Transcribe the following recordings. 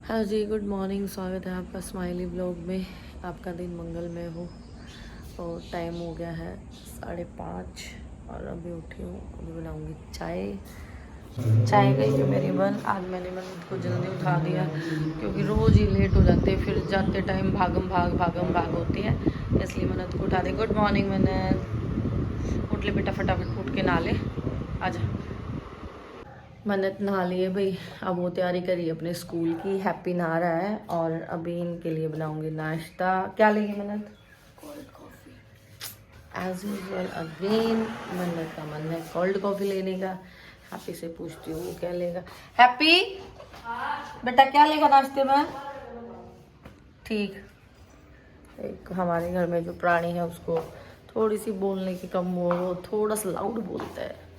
हाँ जी, good morning. स्वागत है आपका स्माइली ब्लॉग में। आपका दिन मंगलमय हो। और टाइम हो गया है 5:30 और अभी उठी हूँ। अभी बनाऊँगी चाय। चाय गई थी मेरी बन। आज मैंने मन को जल्दी उठा दिया क्योंकि रोज़ ही लेट हो जाते, फिर जाते टाइम भागम भाग होती है, इसलिए मन्नत को उठा दी। गुड मॉर्निंग मन्नत, उठ ले बेटा, फटाफट उठ के नहा ले, आजा। मन्नत नहा लिए भाई। अब वो तैयारी करी अपने स्कूल की। हैप्पी नहा रहा है और अभी इनके लिए बनाऊंगी नाश्ता। क्या लेगी Mannat? Cold coffee. As usual again Mannat का मन है कोल्ड कॉफ़ी लेने का। हैप्पी से पूछती हूँ वो क्या लेगा। हैप्पी बेटा क्या लेगा नाश्ते में? ठीक। एक हमारे घर में जो प्राणी है उसको थोड़ी सी बोलने की कम, वो थोड़ा सा लाउड बोलता है।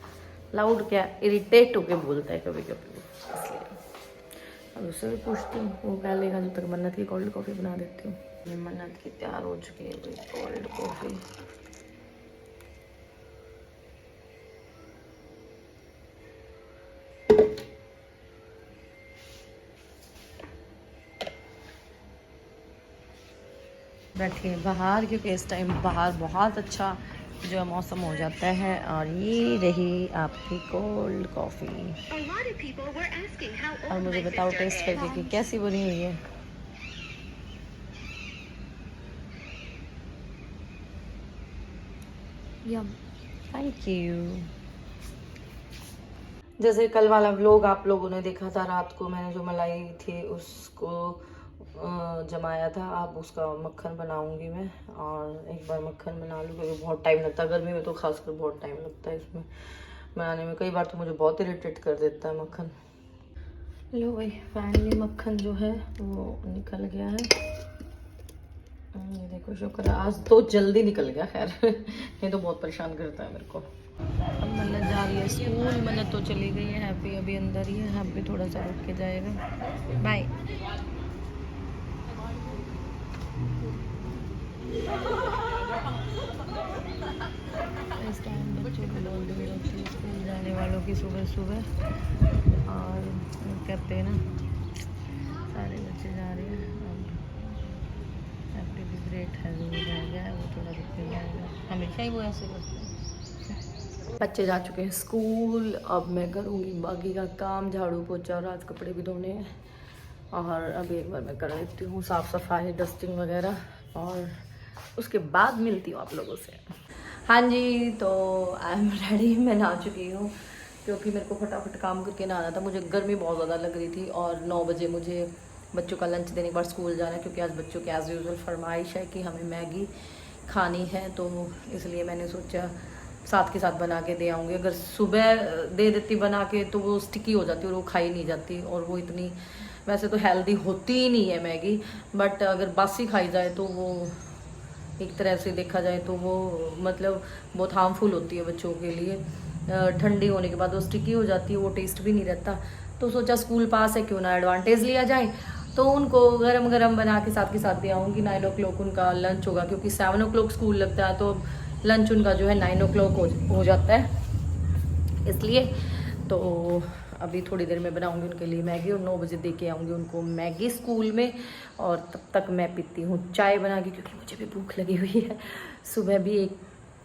लाउड क्या, इरिटेट होके बोलता है कभी कभी, इसलिए अब उससे भी पूछती हूँ वो क्या लेगा। जब तक मन्नत की कोल्ड कॉफ़ी बना देती हूँ। ये मन्नत की तैयार हो चुकी है कोल्ड कॉफ़ी। बैठिए बाहर, क्योंकि इस टाइम बाहर बहुत अच्छा जो मौसम हो जाता है। और ये रही आपकी कोल्ड कॉफ़ी। और मुझे बताओ टेस्ट करके कि कैसी बनी हुई है। यम, थैंक यू। जैसे कल वाला व्लॉग आप लोगों ने देखा था, रात को मैंने जो मलाई थी उसको जमाया था। अब उसका मक्खन बनाऊंगी मैं। और एक बार मक्खन बना लूँ क्योंकि बहुत टाइम लगता है गर्मी में, तो खासकर बहुत टाइम लगता है इसमें बनाने में। कई बार तो मुझे बहुत इरिटेट कर देता है मक्खन। लो भाई, फाइनली मक्खन जो है वो निकल गया है। ये देखो, शुक्र है आज तो जल्दी निकल गया। खैर ये तो बहुत परेशान करता है मेरे को। अब मन्नत जा रही है स्कूल। मन्नत तो चली गई है, हैप्पी अभी अंदर ही है। हैप्पी थोड़ा सा रुक के जाएगा। बाय। इस टाइम बच्चों को बहुत भीड़ होती है, स्कूल जाने वालों की सुबह सुबह। और कहते हैं ना, सारे बच्चे जा रहे हैं। अब हैप्पी भी ग्रेट है, जो रह गया है वो थोड़ा रुक के जाएगा। हमेशा ही वो ऐसे करते हैं। बच्चे जा चुके हैं स्कूल। अब मैं करूँगी बाकी का काम, झाड़ू पोछा और आज कपड़े भी धोने हैं। और अभी एक बार मैं कर लेती हूँ साफ़ सफाई, डस्टिंग वगैरह, और उसके बाद मिलती हूँ आप लोगों से। हाँ जी, तो आई एम रेडी। मैं नहा चुकी हूँ क्योंकि मेरे को फटाफट काम करके नहाना था। मुझे गर्मी बहुत ज़्यादा लग रही थी और 9 बजे मुझे बच्चों का लंच देने के बाद स्कूल जाना है, क्योंकि आज बच्चों की एज़ यूजुअल फरमाइश है कि हमें मैगी खानी है। तो इसलिए मैंने सोचा साथ के साथ बना के दे आऊँगी। अगर सुबह दे देती बना के तो वो स्टिकी हो जाती और वो खाई नहीं जाती, और वो इतनी वैसे तो हेल्दी होती ही नहीं है मैगी, बट अगर बासी खाई जाए तो वो एक तरह से देखा जाए तो वो मतलब बहुत हार्मफुल होती है बच्चों के लिए। ठंडी होने के बाद वो स्टिकी हो जाती है, वो टेस्ट भी नहीं रहता। तो सोचा स्कूल पास है, क्यों ना एडवांटेज लिया जाए। तो उनको गरम गरम बना के साथ दे आऊँगी। 9 o'clock उनका लंच होगा, क्योंकि 7 o'clock स्कूल लगता है, तो लंच उनका जो है 9 o'clock हो जाता है। इसलिए तो अभी थोड़ी देर में बनाऊंगी उनके लिए मैगी और 9 बजे दे के आऊँगी उनको मैगी स्कूल में। और तब तक मैं पीती हूँ चाय बना के, क्योंकि मुझे भी भूख लगी हुई है। सुबह भी एक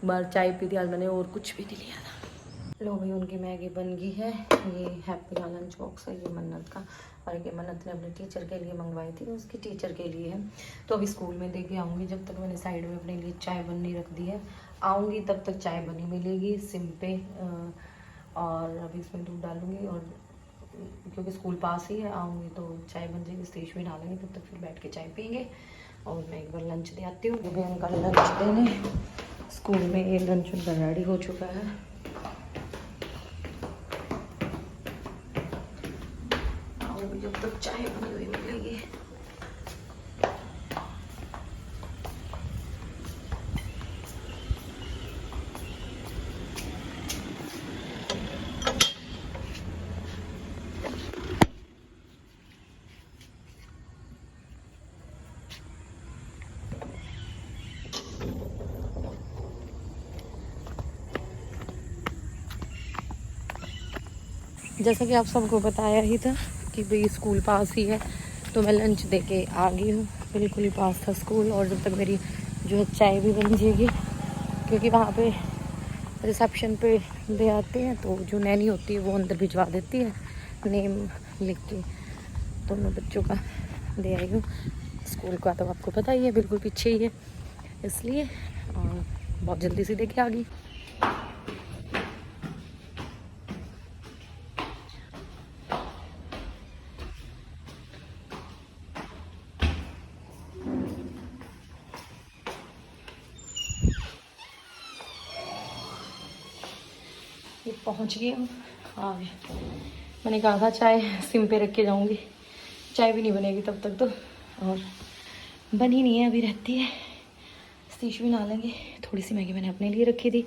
बार चाय पी थी, आज मैंने और कुछ भी नहीं लिया था। लो भाई, उनकी मैगी बन गई है। ये हैप्पी का लंच बॉक्स है, ये मन्नत का। और ये मन्नत ने अपने टीचर के लिए मंगवाई थी, उसकी टीचर के लिए है। तो अभी स्कूल में दे के आऊँगी। जब तक मैंने साइड में अपने लिए चाय बननी रख दी है, आऊँगी तब तक चाय बनी मिलेगी सिम पे। और अभी इसमें दूध डालूँगी, और क्योंकि स्कूल पास ही है, आऊँगी तो चाय बन जाएगी, स्टेज में डालेंगे, तब तक फिर बैठ के चाय पियेंगे। और मैं एक बार लंच दे आती हूँ। अभी उनका लंच देने स्कूल में, ये लंच उनका रेडी हो चुका है। आऊँगी जब तक चाय बनी हुई मिलेगी। जैसा कि आप सबको बताया ही था कि भाई स्कूल पास ही है, तो मैं लंच दे के आ गई हूँ, बिल्कुल ही पास था स्कूल। और जब तक मेरी जो है चाय भी बन जाएगी, क्योंकि वहाँ पे रिसेप्शन पे दे आते हैं, तो जो नैनी होती है वो अंदर भिजवा देती है नेम लिख के। दोनों बच्चों का दे आई हूँ। स्कूल का तो आपको पता ही है, बिल्कुल पीछे ही है, इसलिए और बहुत जल्दी से दे के आ गई। ये पहुंच गई हूँ और मैंने कहा था चाय सिम पे रख के जाऊंगी, चाय भी नहीं बनेगी तब तक तो, और बनी नहीं है, अभी रहती है। सतीश भी नहा लेंगे। थोड़ी सी मैगी मैंने अपने लिए रखी थी,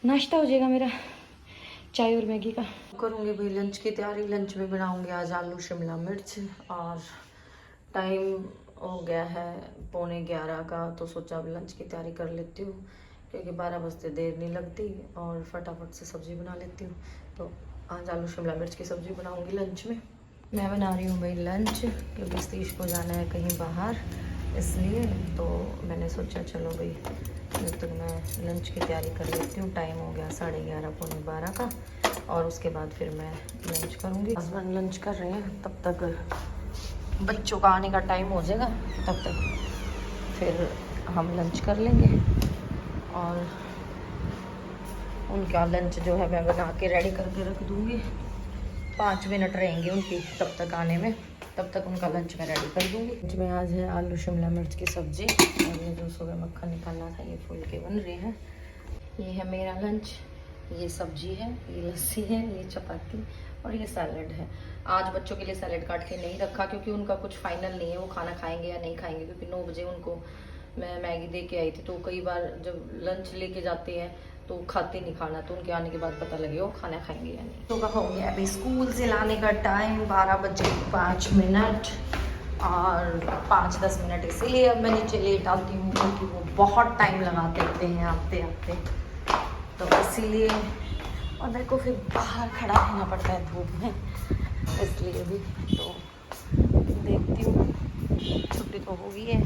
नाश्ता हो जाएगा मेरा चाय और मैगी का। करूँगी भाई लंच की तैयारी। लंच में बनाऊँगी आज आलू शिमला मिर्च, और टाइम हो गया है 11:15 का, तो सोचा अब लंच की तैयारी कर लेती हूँ, क्योंकि 12 बजते देर नहीं लगती और फटाफट से सब्ज़ी बना लेती हूँ। तो आज आलू शिमला मिर्च की सब्ज़ी बनाऊँगी लंच में। मैं बना रही हूँ भाई लंच, क्योंकि सतीश को जाना है कहीं बाहर, इसलिए तो मैंने सोचा चलो भाई जब तक मैं लंच की तैयारी कर लेती हूँ। टाइम हो गया 11:30 पौने 12 का, और उसके बाद फिर मैं लंच करूँगी। हस्बैंड लंच कर रहे हैं, तब तक बच्चों का आने का टाइम हो जाएगा, तब तक फिर हम लंच कर लेंगे। और उनका लंच जो है मैं बना के रेडी करके रख दूँगी। 5 मिनट रहेंगे उनकी तब तक आने में, तब तक उनका लंच मैं रेडी कर दूँगी। लंच में आज है आलू शिमला मिर्च की सब्ज़ी, और ये जो सुबह मक्खन निकालना था ये फूल के बन रहे हैं। ये है मेरा लंच, ये सब्जी है, ये लस्सी है, ये चपाती और ये सैलड है। आज बच्चों के लिए सैलड काट के नहीं रखा, क्योंकि उनका कुछ फाइनल नहीं है वो खाना खाएंगे या नहीं खाएंगे, क्योंकि 9 बजे उनको मैं मैगी दे के आई थी। तो कई बार जब लंच लेके जाते हैं तो खाते नहीं खाना, तो उनके आने के बाद पता लगेगा वो खाना खाएंगे या नहीं। तो हो गया अभी स्कूल से लाने का टाइम 12:05 और 5-10 मिनट इसीलिए अब मैं नीचे लेट आती हूँ, क्योंकि वो बहुत टाइम लगाते रहते हैं आते आते, तो इसीलिए। और मेरे को फिर बाहर खड़ा रहना पड़ता है धूप में, इसलिए भी। तो देखती हूँ, छुट्टी तो हो गई है।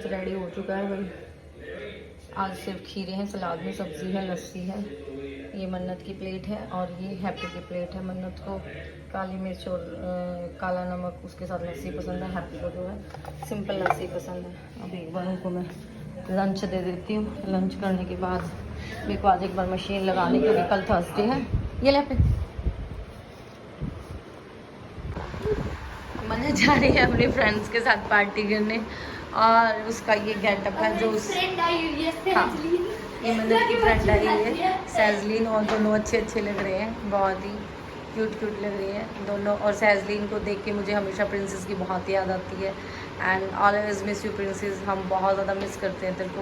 रेडी हो चुका है भाई। आज सिर्फ खीरे हैं, सलाद में सब्ज़ी है, लस्सी है। ये मन्नत की प्लेट है और ये हैप्पी की प्लेट है। मन्नत को काली मिर्च और काला नमक उसके साथ लस्सी पसंद है, हैप्पी को जो है सिंपल लस्सी पसंद है। अभी एक बार उनको मैं लंच दे देती हूँ। लंच करने के बाद मेरे को आज एक बार मशीन लगानी, क्योंकि कल थर्सडे है। ये ले पे मन्नत जा रही है अपने फ्रेंड्स के साथ पार्टी करने, और उसका ये गेटअप है जो हाँ, ये मन्नत की फ्रेंड आई है सैजलीन, और दोनों अच्छे लग रहे हैं, बहुत ही क्यूट लग रही हैं दोनों। और सैजलीन को देख के मुझे हमेशा प्रिंसेस की बहुत याद आती है, and always miss you princess. हम बहुत ज़्यादा मिस करते हैं तेरे को,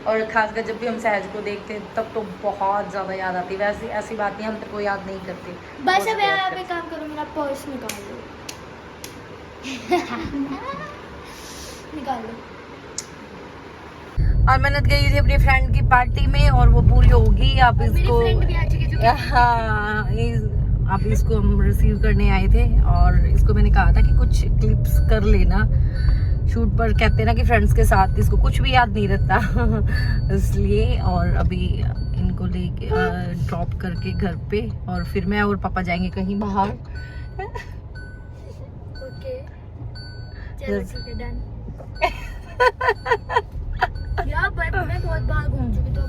और ख़ासकर जब भी हम सहज को देखते हैं तब तो बहुत ज़्यादा याद आती है। वैसे ऐसी बात नहीं, हम तेरे को याद नहीं करते। बस अब यहाँ पे काम करो, मेरा पर्स निकाल लो। निकाल लो। और मेहनत गई थी अपनी फ्रेंड की पार्टी में, और वो पूरी होगी। आप इसको हाँ, आप इसको हम रिसीव करने आए थे, और इसको मैंने कहा था कि कुछ क्लिप्स कर लेना शूट पर। कहते ना कि फ्रेंड्स के साथ इसको कुछ भी याद नहीं रहता इसलिए। और अभी इनको लेके ड्रॉप करके घर पे, और फिर मैं और पापा जाएंगे कहीं बाहर। ओके चलो ठीक है, डन। यार बट मैं बहुत बार घूम चुकी, तो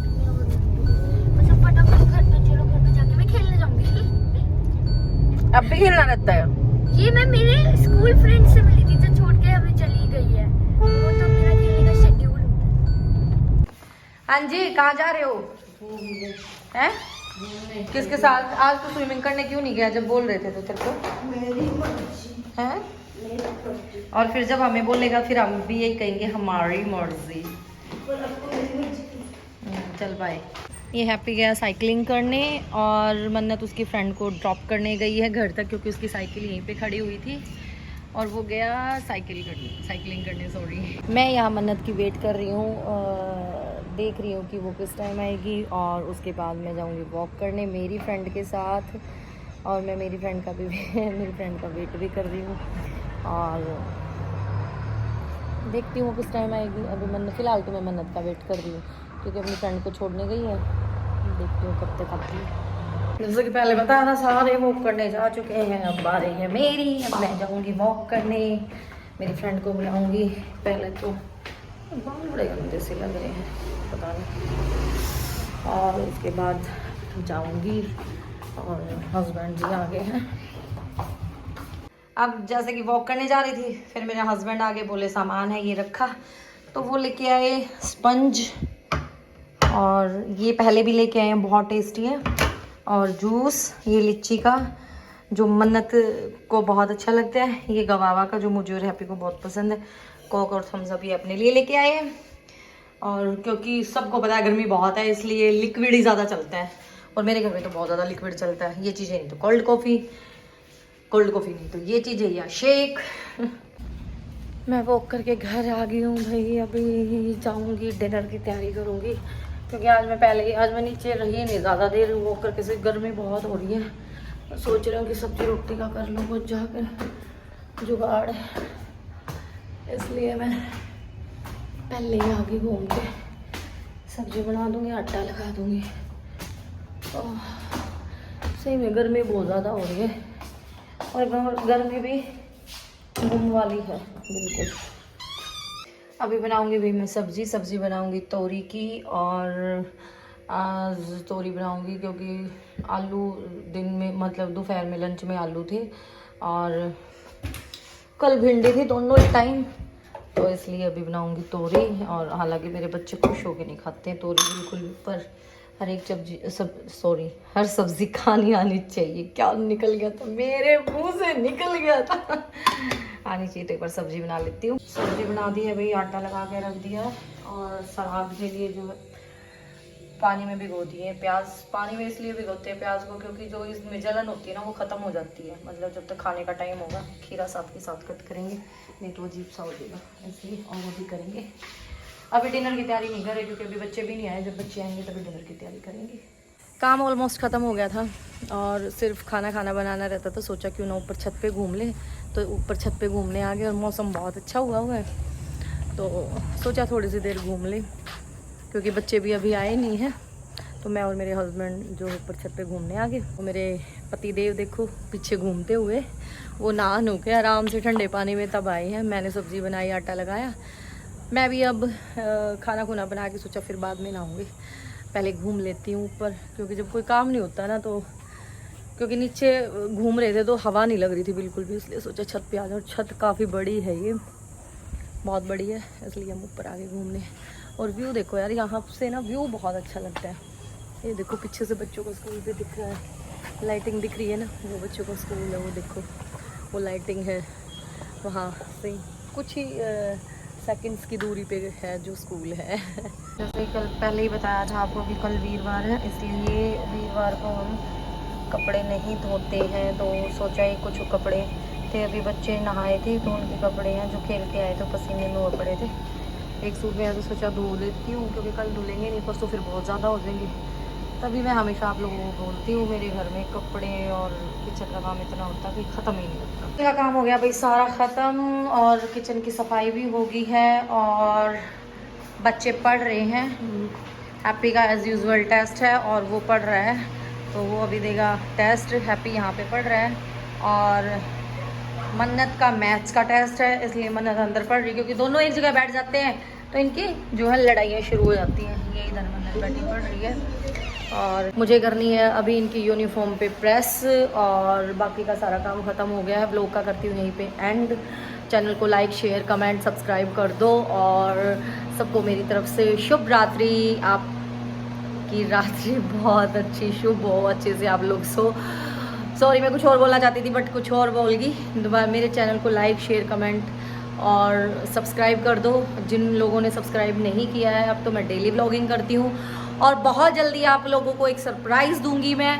मतलब फटाफट घर पे चलो, घर पे जाके मैं खेलने जाऊंगी। अब भी खेलना रहता है? ये मैं मेरे स्कूल फ्रेंड से मिली थी जो छोड़ के हमें चली गई है, वो तो मेरा खेलने का शेड्यूल होता है। हाँ जी, कहाँ जा रहे हो? हैं? किसके साथ? आज तो स्विमिंग करने क्यों नहीं गया जब बोल रहे थे तो तेरे को? मेरी मर्जी हैं? और फिर जब हमें बोलेगा फिर हम भी यही कहेंगे हमारी मर्जी। चल बाय। ये हैप्पी गया साइकिलिंग करने, और मन्नत उसकी फ्रेंड को ड्रॉप करने गई है घर तक, क्योंकि उसकी साइकिल यहीं पे खड़ी हुई थी, और वो गया साइकिलिंग करने सॉरी। मैं यहाँ मन्नत की वेट कर रही हूँ, देख रही हूँ कि वो किस टाइम आएगी, और उसके बाद मैं जाऊँगी वॉक करने मेरी फ्रेंड के साथ। और मैं मेरी फ्रेंड का भी मेरी फ्रेंड का वेट भी कर रही हूँ और देखती हूँ किस टाइम आएगी। अभी फ़िलहाल तो मैं मन्नत का वेट कर रही हूँ क्योंकि अपनी फ्रेंड को छोड़ने गई है। देखती हूँ कब तक आती है। जैसे कि पहले बताया था सारे वॉक करने जा चुके हैं, अब बारी है मेरी। अब मैं जाऊँगी वॉक करने, मेरी फ्रेंड को बुलाऊँगी। पहले तो बाल बड़े गंदे से लग रहे हैं, पता नहीं। और उसके बाद जाऊँगी और हस्बैंड जी आ गए हैं। अब जैसे कि वॉक करने जा रही थी, फिर मेरे हस्बैंड आगे बोले सामान है ये रखा, तो वो लेके आए स्पंज, और ये पहले भी लेके आए हैं, बहुत टेस्टी है। और जूस ये लीची का जो मन्नत को बहुत अच्छा लगता है, ये गवावा का जो मुझे और हैप्पी को बहुत पसंद है। कोक और थम्स अप ये अपने लिए लेके आए हैं। और क्योंकि सबको पता है गर्मी बहुत है, इसलिए लिक्विड ही ज़्यादा चलता है, और मेरे घर में तो बहुत ज़्यादा लिक्विड चलता है। ये चीज़ें नहीं तो कोल्ड कॉफ़ी नहीं तो ये चीज़ें या शेक। मैं वॉक करके घर आ गई हूँ भाई। अभी जाऊँगी डिनर की तैयारी करूँगी, क्योंकि आज मैं नीचे रही नहीं ज़्यादा देर वॉक करके से, गर्मी बहुत हो रही है। सोच रही हूँ कि सब्जी रोटी का कर लूँ कुछ जाकर जुगाड़, इसलिए मैं पहले ही आगे घूम के सब्जी बना दूँगी, आटा लगा दूँगी। सही में गर्मी बहुत ज़्यादा हो रही है, और गर्मी भी घूम वाली है बिल्कुल। अभी बनाऊंगी भी मैं सब्जी बनाऊंगी तोरी की, और आज तोरी बनाऊंगी क्योंकि आलू दिन में मतलब दोपहर में लंच में आलू थे, और कल भिंडी थी, दोनों एक टाइम, तो इसलिए अभी बनाऊंगी तोरी। और हालांकि मेरे बच्चे खुश होकर नहीं खाते हैं तोरी बिल्कुल भी, पर हर सब्जी खानी आनी चाहिए। क्या निकल गया था मेरे मुंह से, निकल गया था। आनी चाहिए, तो एक बार सब्जी बना लेती हूँ। सब्जी बना दी है भाई, आटा लगा के रख दिया है। और साग के लिए जो पानी में भिगो दिए प्याज। पानी में इसलिए भिगोते हैं प्याज को क्योंकि जो इसमें जलन होती है ना वो ख़त्म हो जाती है, मतलब जब तक खाने का टाइम होगा। खीरा साथ के साथ कट करेंगे, नहीं तो अजीब सा हो जाएगा, इसलिए। और वो भी करेंगे। अभी डिनर की तैयारी नहीं कर रहे क्योंकि अभी बच्चे भी नहीं आए, जब बच्चे आएंगे तभी डिनर की तैयारी करेंगे। काम ऑलमोस्ट ख़त्म हो गया था और सिर्फ खाना बनाना रहता था। सोचा क्यों ना ऊपर छत पे घूम ले, तो ऊपर छत पे घूमने आ गए, और मौसम बहुत अच्छा हुआ है, तो सोचा थोड़ी सी देर घूम ले, क्योंकि बच्चे भी अभी आए नहीं हैं। तो मैं और मेरे हस्बैंड जो ऊपर छत पे घूमने आ गए। तो मेरे पति देव देखो पीछे घूमते हुए, वो नहा नु के आराम से ठंडे पानी में तब आए हैं। मैंने सब्ज़ी बनाई, आटा लगाया। मैं भी अब खाना खुना बना के सोचा फिर बाद में नहाऊंगी, पहले घूम लेती हूँ ऊपर, क्योंकि जब कोई काम नहीं होता ना, तो क्योंकि नीचे घूम रहे थे तो हवा नहीं लग रही थी बिल्कुल भी, इसलिए सोचा छत पे आ जाओ। छत काफ़ी बड़ी है, ये बहुत बड़ी है, इसलिए हम ऊपर आगे घूमने। और व्यू देखो यार, यहाँ से ना व्यू बहुत अच्छा लगता है। ये देखो पीछे से बच्चों का स्कूल भी दिख रहा है, लाइटिंग दिख रही है ना, वो बच्चों का स्कूल है, वो देखो वो लाइटिंग है वहाँ से। कुछ ही सेकंड्स की दूरी पे है जो स्कूल है। जैसे कल पहले ही बताया था आपको कि कल वीरवार है, इसलिए वीरवार को हम कपड़े नहीं धोते हैं। तो सोचा ही कुछ कपड़े थे, अभी बच्चे नहाए थे तो उनके कपड़े हैं जो खेल के आए थे, पसीने में हो पड़े थे। एक सूट में तो सोचा धो लेती हूँ, क्योंकि कल धुलेंगे नहीं, परसों फिर बहुत ज़्यादा हो जाएंगे। तभी मैं हमेशा आप लोगों को बोलती हूँ, मेरे घर में कपड़े और किचन का काम इतना होता है कि ख़त्म ही नहीं होता। मेरा काम हो गया भाई सारा ख़त्म, और किचन की सफाई भी हो गई है, और बच्चे पढ़ रहे हैं। हैप्पी का एज़ यूजुअल टेस्ट है और वो पढ़ रहा है, तो वो अभी देगा टेस्ट। हैप्पी यहाँ पे पढ़ रहा है, और मन्नत का मैथ्स का टेस्ट है, इसलिए मन्नत अंदर पढ़ रही है, क्योंकि दोनों एक जगह बैठ जाते हैं तो इनकी जो है लड़ाइयाँ शुरू हो जाती हैं। ये इधर मन्नत बैठी पढ़ रही है, और मुझे करनी है अभी इनकी यूनिफॉर्म पे प्रेस, और बाकी का सारा काम ख़त्म हो गया है। व्लॉग का करती हूँ यहीं पे एंड। चैनल को लाइक शेयर कमेंट सब्सक्राइब कर दो, और सबको मेरी तरफ से शुभ रात्रि। आपकी रात्रि बहुत अच्छी शुभ हो, अच्छे से आप लोग सॉरी मैं कुछ और बोलना चाहती थी बट कुछ और बोल गई। दोबारा मेरे चैनल को लाइक शेयर कमेंट और सब्सक्राइब कर दो। जिन लोगों ने सब्सक्राइब नहीं किया है, अब तो मैं डेली व्लॉगिंग करती हूँ, और बहुत जल्दी आप लोगों को एक सरप्राइज़ दूंगी मैं,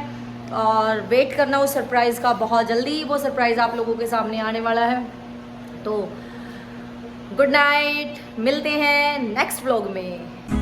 और वेट करना उस सरप्राइज़ का। बहुत जल्दी वो सरप्राइज़ आप लोगों के सामने आने वाला है। तो गुड नाइट, मिलते हैं नेक्स्ट व्लॉग में।